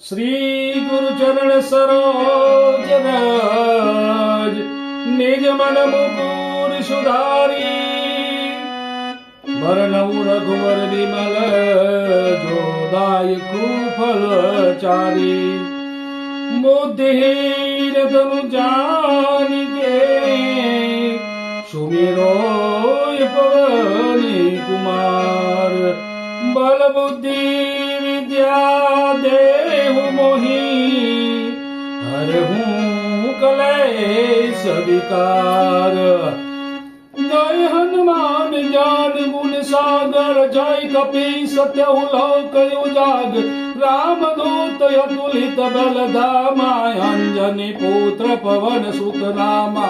श्री गुरु चरण सरोज रज निज मन मुकुर सुधारी बरनऊ रघुवर विमल जो दायकु फल चारी बुद्धिहीन तनु जानिके सुमिरो पवन कुमार बल बुद्धि विद्या देहु मोहि हरहु कलेश विकार। जय हनुमान ज्ञान गुण सागर जय कपीस सत्यहु लोक उजागर राम दूत अतुलित बल धामा अंजनी पुत्र पवन सुत नामा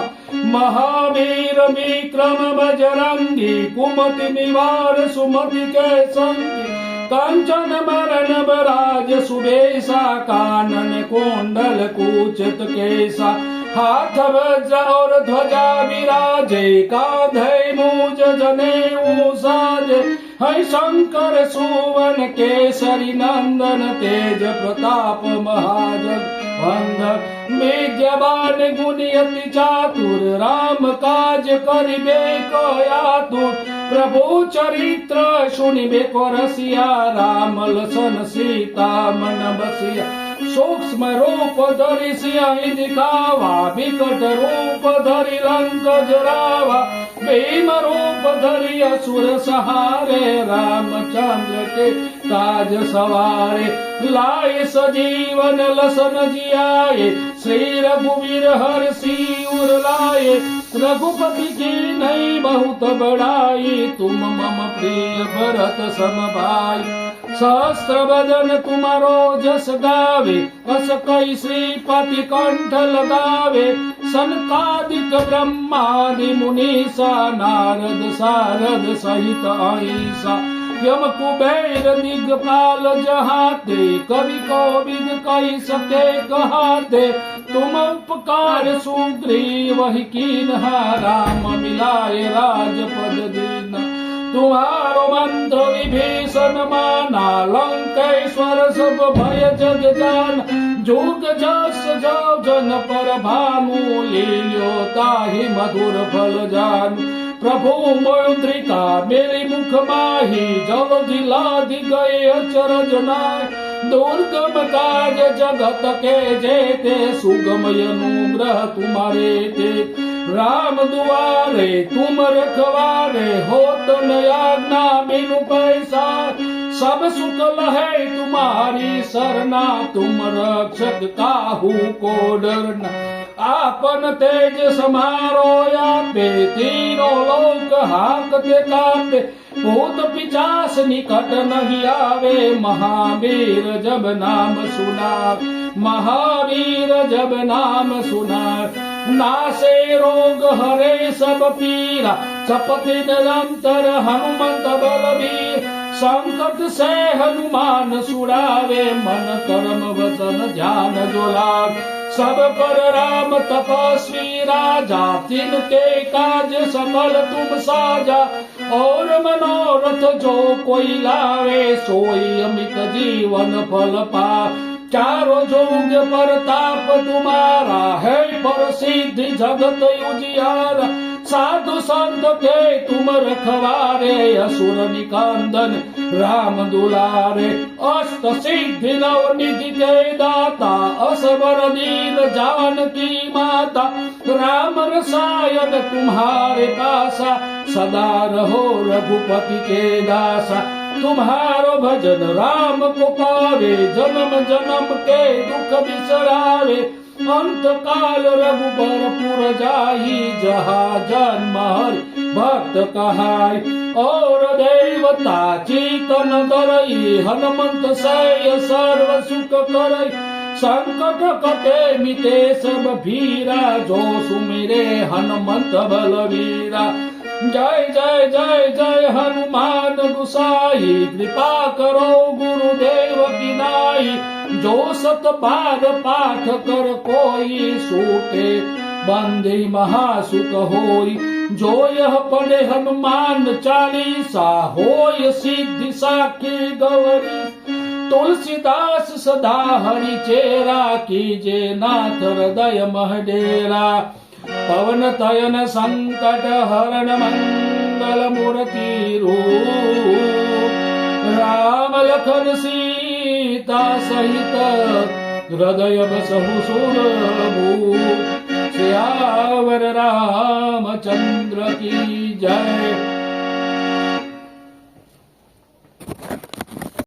महावीर विक्रम बजरंगी कुमति निवार सुमति के संगी कंचन मरण बराज सुबेसा कानन कुंडल कुचित केसा हाथ वज्र और ध्वजा विराजे कांधे मूज जनेऊ साजे है शंकर सुवन केसरी नंदन तेज प्रताप महाजग वंदन विद्यवान गुणी अति चातुर राम काज करिबे को आतुर प्रभु चरित्र सुनिबे को रसिया राम लसन सीता मन बसिया सूक्ष्म रूप धरि सिंह दिखावा विकट रूप धरि लंक जरावा भीम रूप धरि असुर सहारे रामचंद्र के काज सवारे लाए सजीवन लसन जियाए श्री रघुवीर हर्षि उर लाए रघुपति की नहीं बहुत बड़ाई तुम मम प्रिय भरत सम भाई सहस्त्र बदन तुम्हारो जस गावे अस कई श्रीपति कंठ लगावे सनकादिक ब्रह्मादि मुनीसा नारद सारद सहित अहिसा यम कुबेर दिग्पाल जहाते कवि कोविद कही सके कहाते तुम उपकार सुग्रीव वही कीन्हा राम मिलाए राजपद दीना तुम्हारो मंत्र विभीषण माना लंकेश्वर सब भय जग जान जुग जस जो जन पर भानु लील्यो ताहि मधुर फल जान प्रभु मुद्रिका मेरी मुख माही जल दिलादि गए अचरज नाय दुर्गम काज जगत के जेते सुगम अनुग्रह तुम्हारे ते राम दुआरे तुम रखवारे होत न आज्ञा बिनु पैसा सब सुख लहे तुम्हारी सरना तुम रक्षक काहू को डरना आपन तेज समारो आपे तीनों लोक हाकते कापे भूत पिचास निकट नहीं आवे महावीर जब नाम सुना महावीर जब नाम सुना नासे रोग हरे सब पीरा चपति निरंतर हनुमंत बलवीर संकट से हनुमान छुड़ावे मन कर्म वचन ध्यान जो लाग सब पर राम तपस्वी राजा तिनके काज सकल तुम साजा और मनोरथ जो कोई लावे सोई अमित जीवन फल पा चारों जोग पर ताप तुम्हारा है पर सिद्धि जगत उजियारा साधु संत के तुम रखवारे असुर निकंदन राम दुलारे अष्ट सिद्धि नव निधि के दाता असवर दीन जानकी माता राम रसायन तुम्हारे पासा सदा रहो रघुपति के दासा तुम्हारो भजन राम को पावे जन्म जन्म के दुख बिसरावे अंत काल रघुबर पुर जाई जहाँ जन्म हरि भक्त कहाई और देवता चीतन धरई हनुमंत सय सर्व सुख करई संकट कटे मिटे सब भीरा जो सुमिरे हनुमंत बलवीरा जय जय जय जय हनुमान गुसाई कृपा करो गुरुदेव की नाई जो सत बार पाठ कर कोई सूटे बंदे महासुख होई जो यह पढ़े हनुमान चालीसा होय सिद्धि साखी गौरी तुलसीदास सदा हरि चेरा कीजे नाथ हृदय महडेरा पवन तयन संकट हरण मंगल मूर्ति रूप राम लखन सीता सहित हृदय बसहु सुरभूप सियावर रामचंद्र की जय।